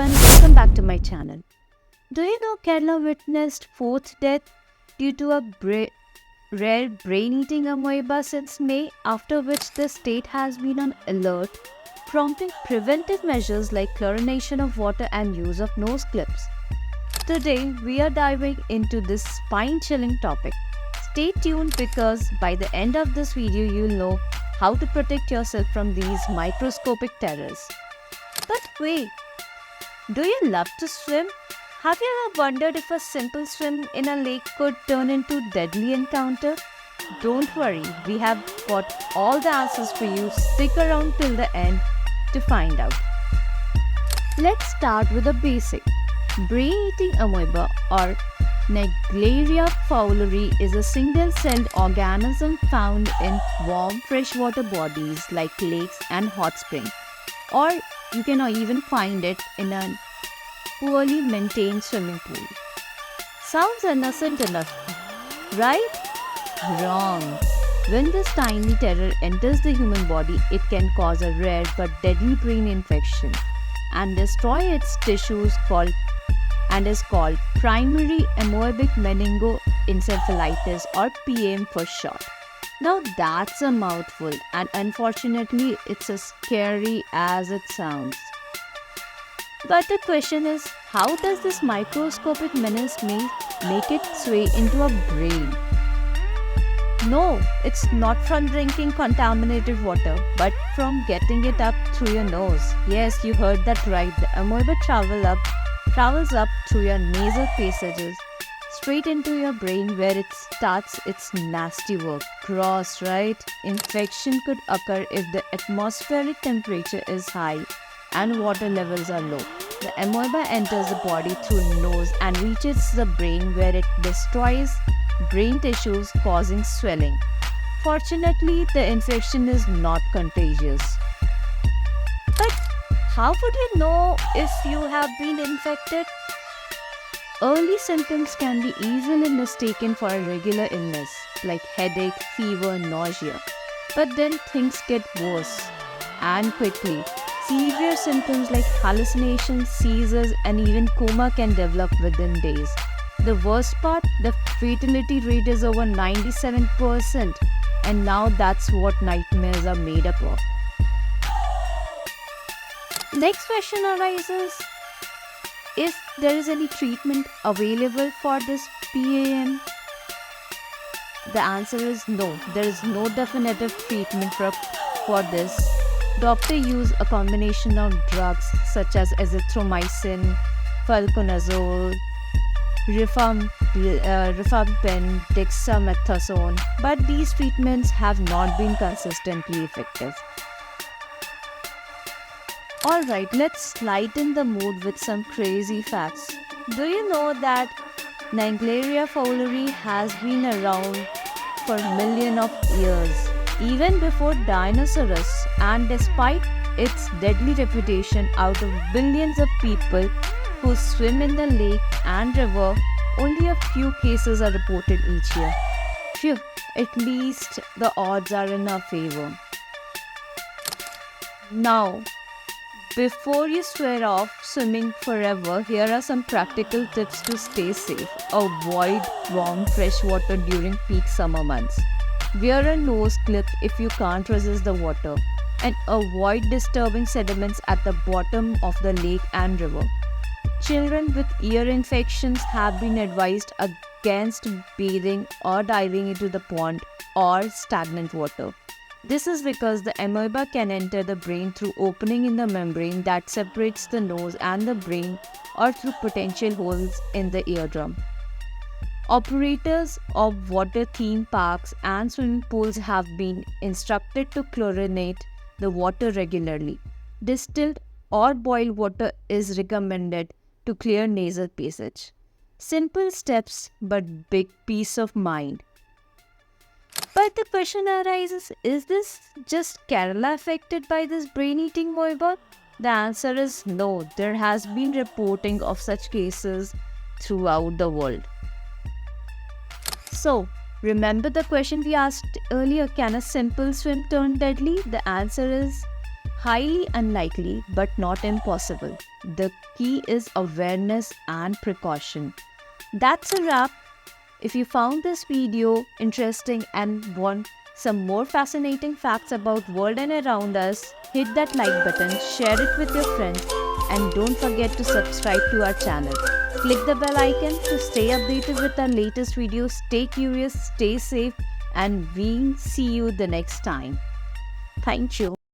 everyone, welcome back to my channel. Do you know Kerala witnessed fourth death due to a rare brain-eating amoeba since May, after which the state has been on alert, prompting preventive measures like chlorination of water and use of nose clips. Today, we are diving into this spine-chilling topic. Stay tuned because by the end of this video, you'll know how to protect yourself from these microscopic terrors. But wait, do you love to swim? Have you ever wondered if a simple swim in a lake could turn into deadly encounter? Don't worry, we have got all the answers for you. Stick around till the end to find out. Let's start with the basic. Brain-eating amoeba or Naegleria fowleri is a single-celled organism found in warm freshwater bodies like lakes and hot springs. Or you can even find it in a poorly maintained swimming pool. Sounds innocent enough, right? Wrong. When this tiny terror enters the human body, it can cause a rare but deadly brain infection and destroy its tissues and is called primary amoebic meningoencephalitis or PM for short. Now that's a mouthful, and unfortunately it's as scary as it sounds. But the question is, how does this microscopic menace make its way into a brain? No, it's not from drinking contaminated water, but from getting it up through your nose. Yes, you heard that right. The amoeba travels up through your nasal passages straight into your brain where it starts its nasty work. Gross, right? Infection could occur if the atmospheric temperature is high and water levels are low. The amoeba enters the body through nose and reaches the brain where it destroys brain tissues, causing swelling. Fortunately, the infection is not contagious. But how would you know if you have been infected? Early symptoms can be easily mistaken for a regular illness like headache, fever, nausea. But then things get worse and quickly. Severe symptoms like hallucinations, seizures, and even coma can develop within days. The worst part, the fatality rate is over 97%, and now that's what nightmares are made up of. Next question arises, if there is any treatment available for this PAM? The answer is no. There is no definitive treatment for this. Doctors use a combination of drugs such as azithromycin, fluconazole, rifampin, dexamethasone, but these treatments have not been consistently effective. Alright, let's lighten the mood with some crazy facts. Do you know that Naegleria fowleri has been around for millions of years, even before dinosaurs, and despite its deadly reputation, out of billions of people who swim in the lake and river, only a few cases are reported each year. Phew, at least the odds are in our favor. Now, before you swear off swimming forever, here are some practical tips to stay safe. Avoid warm fresh water during peak summer months. Wear a nose clip if you can't resist the water. And avoid disturbing sediments at the bottom of the lake and river. Children with ear infections have been advised against bathing or diving into the pond or stagnant water. This is because the amoeba can enter the brain through opening in the membrane that separates the nose and the brain, or through potential holes in the eardrum. Operators of water theme parks and swimming pools have been instructed to chlorinate the water regularly. Distilled or boiled water is recommended to clear nasal passage. Simple steps but big peace of mind. But the question arises, is this just Kerala affected by this brain-eating amoeba? The answer is no. There has been reporting of such cases throughout the world. So, remember the question we asked earlier, can a simple swim turn deadly? The answer is highly unlikely but not impossible. The key is awareness and precaution. That's a wrap. If you found this video interesting and want some more fascinating facts about world and around us, hit that like button, share it with your friends, and don't forget to subscribe to our channel. Click the bell icon to stay updated with our latest videos. Stay curious, stay safe, and we'll see you the next time. Thank you.